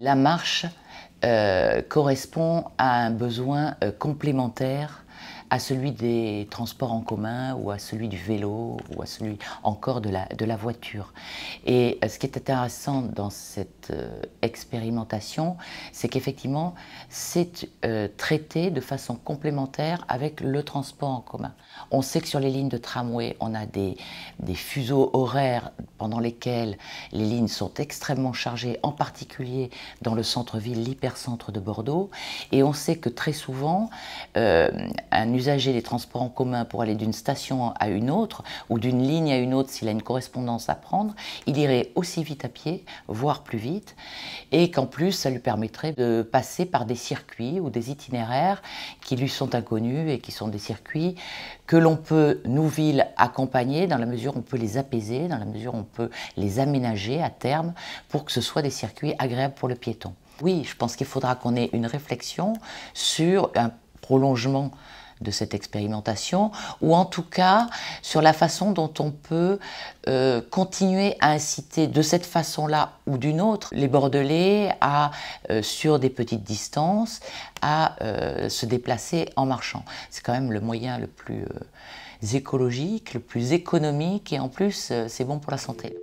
La marche correspond à un besoin complémentaire à celui des transports en commun ou à celui du vélo ou à celui encore de la voiture. Et ce qui est intéressant dans cette expérimentation, c'est qu'effectivement, c'est traité de façon complémentaire avec le transport en commun. On sait que sur les lignes de tramway, on a des fuseaux horaires pendant lesquels les lignes sont extrêmement chargées, en particulier dans le centre-ville, l'hypercentre de Bordeaux. Et on sait que très souvent, un usager des transports en commun pour aller d'une station à une autre ou d'une ligne à une autre s'il a une correspondance à prendre, il irait aussi vite à pied, voire plus vite, et qu'en plus ça lui permettrait de passer par des circuits ou des itinéraires qui lui sont inconnus et qui sont des circuits que l'on peut, nous villes, accompagner dans la mesure où on peut les apaiser, dans la mesure où on peut les aménager à terme pour que ce soit des circuits agréables pour le piéton. Oui, je pense qu'il faudra qu'on ait une réflexion sur un prolongement de cette expérimentation, ou en tout cas sur la façon dont on peut continuer à inciter de cette façon-là ou d'une autre les Bordelais à, sur des petites distances, à se déplacer en marchant. C'est quand même le moyen le plus écologique, le plus économique et en plus c'est bon pour la santé.